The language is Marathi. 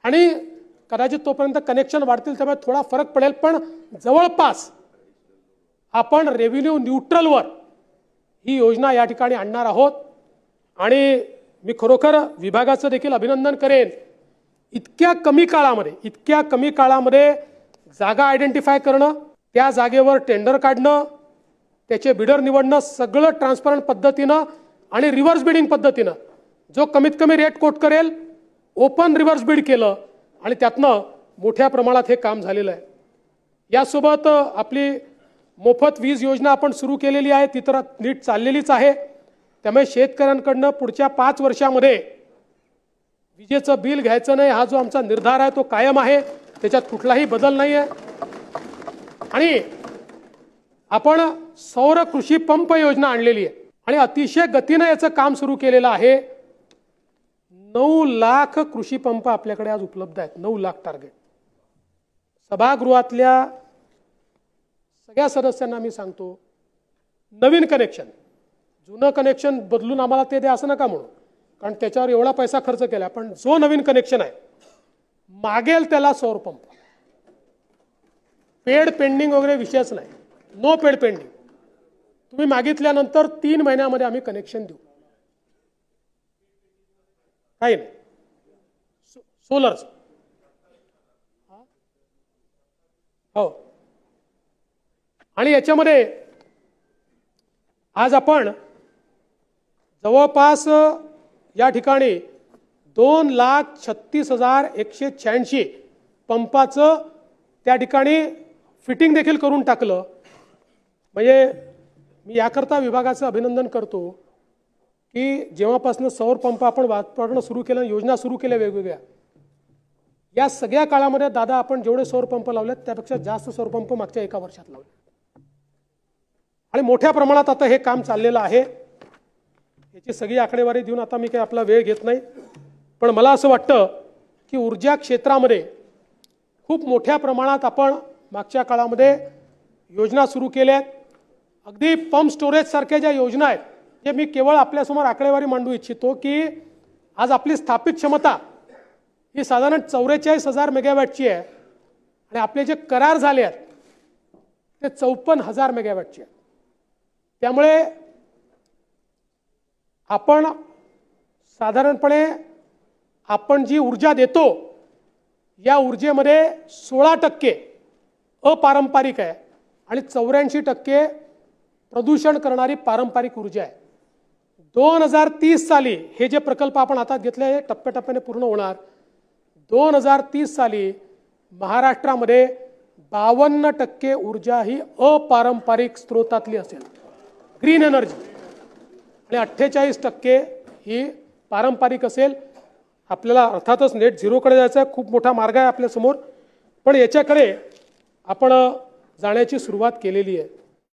आणि कदाचित तोपर्यंत कनेक्शन वाढतील त्यामुळे थोडा फरक पडेल, पण जवळपास आपण रेव्हेन्यू न्यूट्रलवर ही योजना या ठिकाणी आणणार आहोत। आणि मी खरोखर विभागाचं देखील अभिनंदन करेन, इतक्या कमी काळामध्ये जागा आयडेंटिफाय करणं, त्या जागेवर टेंडर काढणं, त्याचे बिडर निवडणं, सगळं ट्रान्सपरंट पद्धतीनं आणि रिव्हर्स बिडिंग पद्धतीनं जो कमीत कमी रेट कोट करेल ओपन रिव्हर्स बिड केलं आणि त्यातनं मोठ्या प्रमाणात हे काम झालेलं आहे। यासोबत आपली मोफत वीज योजना आपण सुरू केलेली आहे, ती तर नीट चाललेलीच आहे। त्यामुळे शेतकऱ्यांकडनं पुढच्या 5 वर्षांमध्ये विजेचं बिल घ्यायचं नाही हा जो आमचा निर्धार आहे तो कायम आहे, त्याच्यात कुठलाही बदल नाही आहे। आणि आपण सौर कृषी पंप योजना आणलेली आहे आणि अतिशय गतीने याचं काम सुरू केलेलं आहे। 9 लाख कृषी पंप आपल्याकडे आज उपलब्ध आहेत, 9 लाख टार्गेट। सभागृहातल्या सगळ्या सदस्यांना मी सांगतो, नवीन कनेक्शन, जुनं कनेक्शन बदलून आम्हाला ते द्या असं नका म्हणू, कारण त्याच्यावर एवढा पैसा खर्च केला, पण जो नवीन कनेक्शन आहे मागेल त्याला सौर पंप, पेड पेंडिंग वगैरे विषयच नाही, नो पेड पेंडिंग। तुम्ही मागितल्यानंतर 3 महिन्यामध्ये आम्ही कनेक्शन देऊ, काही नाही। सोलरचं हो, आणि याच्यामध्ये आज आपण जवळपास या ठिकाणी 2,36,186 पंपाचं त्या ठिकाणी फिटिंग देखील करून टाकलं। म्हणजे मी याकरता विभागाचं अभिनंदन करतो की जेव्हापासून सौर पंप आपण वापरणं सुरू केलं, योजना सुरू केल्या वेगवेगळ्या, या सगळ्या काळामध्ये दादा आपण जेवढे सौर पंप लावलेत त्यापेक्षा जास्त सौर पंप मागच्या 1 वर्षात लावले आणि मोठ्या प्रमाणात आता हे काम चाललेलं आहे। याची सगळी आकडेवारी देऊन आता मी काही आपला वेळ घेत नाही, पण मला असं वाटतं की ऊर्जा क्षेत्रामध्ये खूप मोठ्या प्रमाणात आपण मागच्या काळामध्ये योजना सुरू केल्या आहेत। अगदी पंप स्टोरेज सारख्या ज्या योजना आहेत, जे मी केवळ आपल्यासमोर आकडेवारी मांडू इच्छितो की आज आपली स्थापित क्षमता ही साधारण 44,000 मेगावॅटची आहे आणि आपले जे करार झाले आहेत ते 54,000 मेगावॅटचे आहेत। त्यामुळे आपण साधारणपणे आपण जी ऊर्जा देतो या ऊर्जेमध्ये 16% अपारंपरिक आहे आणि 84% प्रदूषण करणारी पारंपरिक ऊर्जा आहे। 2030 साली हे जे प्रकल्प आपण हातात घेतले हे टप्प्याटप्प्याने पूर्ण होणार। 2030 साली महाराष्ट्रामध्ये 52% ऊर्जा ही अपारंपरिक स्रोतातली असेल, ग्रीन एनर्जी, आणि 48% ही पारंपरिक असेल। आपल्याला अर्थातच नेट झिरोकडे जायचं आहे, खूप मोठा मार्ग आहे आपल्यासमोर, पण याच्याकडे आपण जाण्याची सुरुवात केलेली आहे।